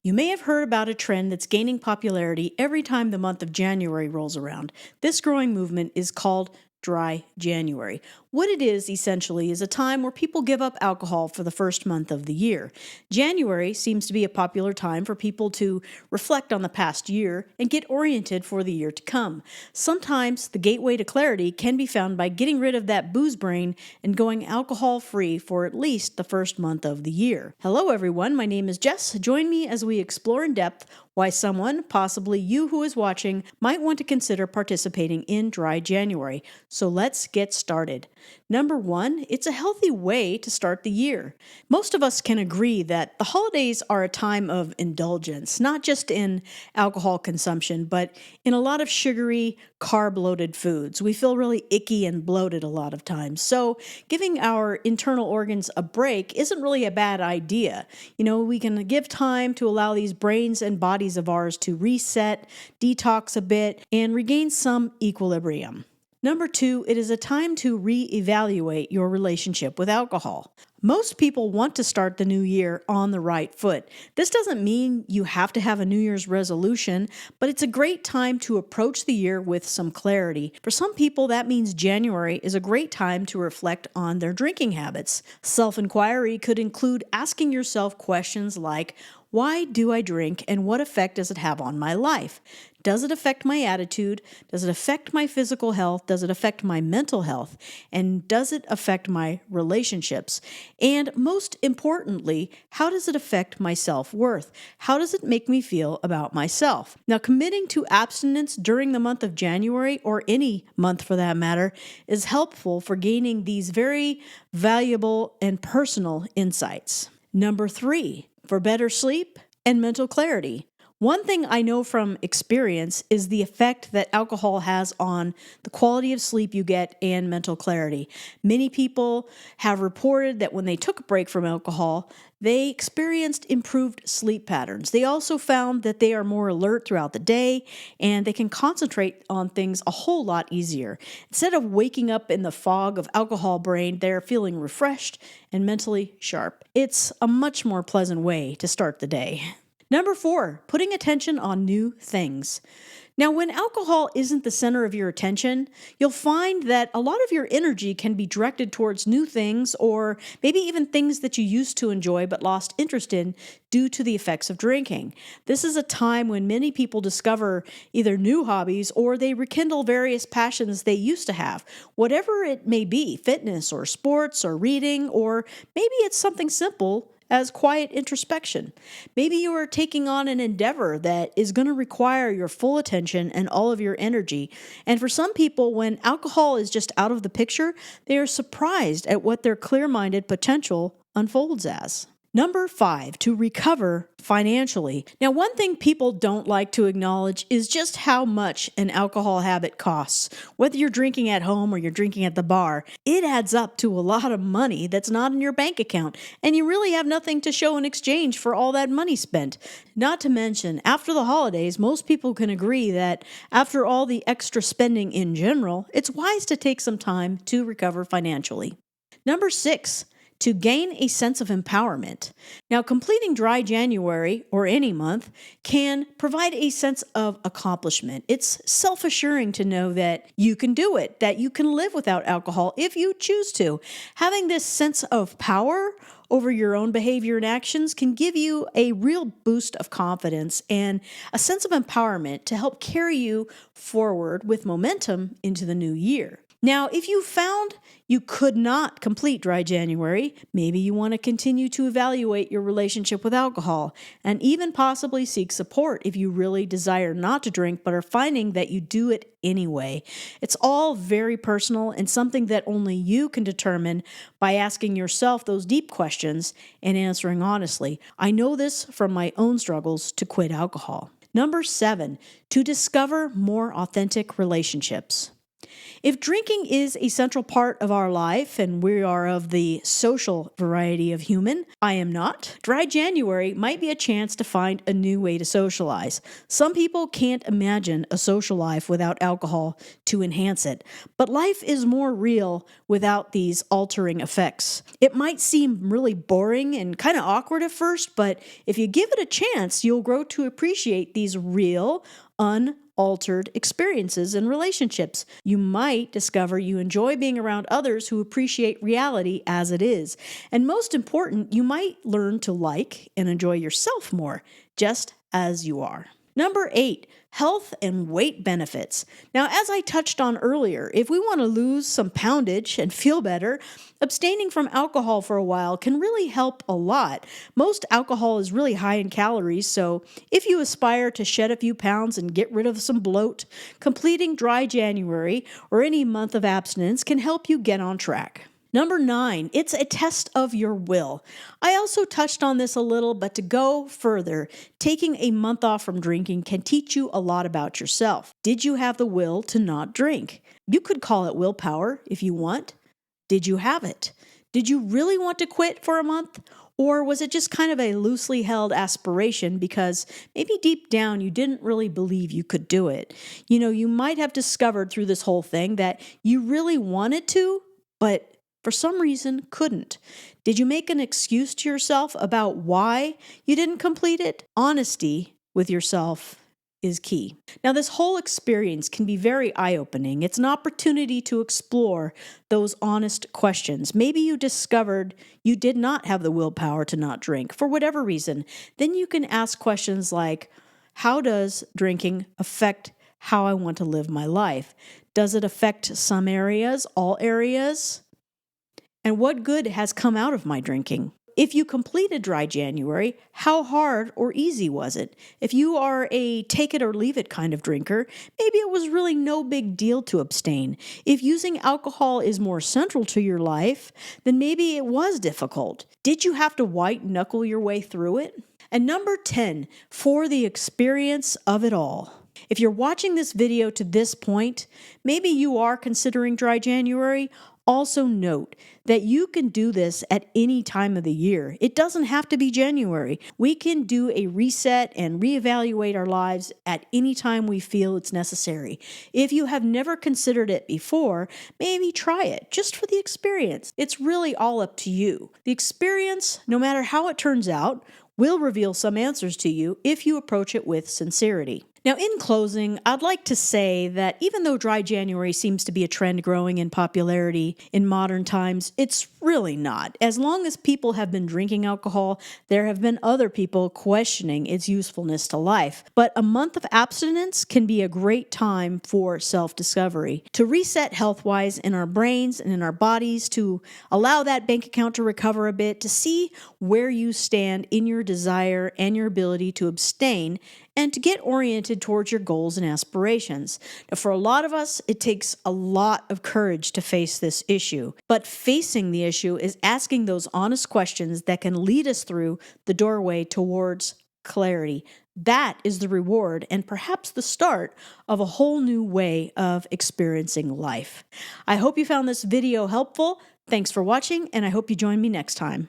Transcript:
You may have heard about a trend that's gaining popularity every time the month of January rolls around. This growing movement is called Dry January. What it is, essentially, is a time where people give up alcohol for the first month of the year. January seems to be a popular time for people to reflect on the past year and get oriented for the year to come. Sometimes the gateway to clarity can be found by getting rid of that booze brain and going alcohol-free for at least the first month of the year. Hello, everyone. My name is Jess. Join me as we explore in depth why someone, possibly you who is watching, might want to consider participating in Dry January. So let's get started. Number one, it's a healthy way to start the year. Most of us can agree that the holidays are a time of indulgence, not just in alcohol consumption, but in a lot of sugary, carb-loaded foods. We feel really icky and bloated a lot of times. So giving our internal organs a break isn't really a bad idea. We can give time to allow these brains and bodies of ours to reset, detox a bit, and regain some equilibrium. Number two, it is a time to reevaluate your relationship with alcohol. Most people want to start the new year on the right foot. This doesn't mean you have to have a New Year's resolution, but it's a great time to approach the year with some clarity. For some people, that means January is a great time to reflect on their drinking habits. Self-inquiry could include asking yourself questions like, why do I drink and what effect does it have on my life? Does it affect my attitude? Does it affect my physical health? Does it affect my mental health? And does it affect my relationships? And most importantly, how does it affect my self-worth? How does it make me feel about myself? Now, committing to abstinence during the month of January, or any month for that matter, is helpful for gaining these very valuable and personal insights. Number three, for better sleep and mental clarity. One thing I know from experience is the effect that alcohol has on the quality of sleep you get and mental clarity. Many people have reported that when they took a break from alcohol, they experienced improved sleep patterns. They also found that they are more alert throughout the day and they can concentrate on things a whole lot easier. Instead of waking up in the fog of alcohol brain, they're feeling refreshed and mentally sharp. It's a much more pleasant way to start the day. Number four, putting attention on new things. Now, when alcohol isn't the center of your attention, you'll find that a lot of your energy can be directed towards new things, or maybe even things that you used to enjoy but lost interest in due to the effects of drinking. This is a time when many people discover either new hobbies or they rekindle various passions they used to have, whatever it may be, fitness or sports or reading, or maybe it's something simple as quiet introspection. Maybe you are taking on an endeavor that is going to require your full attention and all of your energy. And for some people, when alcohol is just out of the picture, they are surprised at what their clear-minded potential unfolds as. Number five, to recover financially. Now, one thing people don't like to acknowledge is just how much an alcohol habit costs. Whether you're drinking at home or you're drinking at the bar, it adds up to a lot of money that's not in your bank account, and you really have nothing to show in exchange for all that money spent. Not to mention, after the holidays, most people can agree that after all the extra spending in general, it's wise to take some time to recover financially. Number six, to gain a sense of empowerment. Now, completing Dry January, or any month, can provide a sense of accomplishment. It's self-assuring to know that you can do it, that you can live without alcohol if you choose to. Having this sense of power over your own behavior and actions can give you a real boost of confidence and a sense of empowerment to help carry you forward with momentum into the new year. Now, if you found you could not complete Dry January, maybe you want to continue to evaluate your relationship with alcohol and even possibly seek support if you really desire not to drink but are finding that you do it anyway. It's all very personal and something that only you can determine by asking yourself those deep questions and answering honestly. I know this from my own struggles to quit alcohol. Number seven, to discover more authentic relationships. If drinking is a central part of our life and we are of the social variety of human, I am not, dry January might be a chance to find a new way to socialize. Some people can't imagine a social life without alcohol to enhance it, but life is more real without these altering effects. It might seem really boring and kind of awkward at first, but if you give it a chance, you'll grow to appreciate these real, unaltered experiences and relationships. You might discover you enjoy being around others who appreciate reality as it is. And most important, you might learn to like and enjoy yourself more, just as you are. Number 8, health and weight benefits. Now, as I touched on earlier, if we want to lose some poundage and feel better, abstaining from alcohol for a while can really help a lot. Most alcohol is really high in calories, so if you aspire to shed a few pounds and get rid of some bloat, completing dry January or any month of abstinence can help you get on track. Number 9, it's a test of your will. I also touched on this a little, but to go further, taking a month off from drinking can teach you a lot about yourself. Did you have the will to not drink? You could call it willpower if you want. Did you have it? Did you really want to quit for a month? Or was it just kind of a loosely held aspiration because maybe deep down you didn't really believe you could do it? You might have discovered through this whole thing that you really wanted to, but for some reason couldn't. Did you make an excuse to yourself about why you didn't complete it? Honesty with yourself is key. Now, this whole experience can be very eye-opening. It's an opportunity to explore those honest questions. Maybe you discovered you did not have the willpower to not drink for whatever reason. Then you can ask questions like, how does drinking affect how I want to live my life? Does it affect some areas, all areas? And what good has come out of my drinking? If you completed dry January, how hard or easy was it? If you are a take it or leave it kind of drinker, maybe it was really no big deal to abstain. If using alcohol is more central to your life, then maybe it was difficult. Did you have to white knuckle your way through it? And number 10, for the experience of it all. If you're watching this video to this point, maybe you are considering dry January. Also note that you can do this at any time of the year. It doesn't have to be January. We can do a reset and reevaluate our lives at any time we feel it's necessary. If you have never considered it before, maybe try it just for the experience. It's really all up to you. The experience, no matter how it turns out, will reveal some answers to you if you approach it with sincerity. Now, in closing, I'd like to say that even though dry January seems to be a trend growing in popularity in modern times, it's really not. As long as people have been drinking alcohol, there have been other people questioning its usefulness to life. But a month of abstinence can be a great time for self-discovery, to reset health-wise in our brains and in our bodies, to allow that bank account to recover a bit, to see where you stand in your desire and your ability to abstain, and to get oriented towards your goals and aspirations. Now, for a lot of us, it takes a lot of courage to face this issue. But facing the issue is asking those honest questions that can lead us through the doorway towards clarity. That is the reward and perhaps the start of a whole new way of experiencing life. I hope you found this video helpful. Thanks for watching, and I hope you join me next time.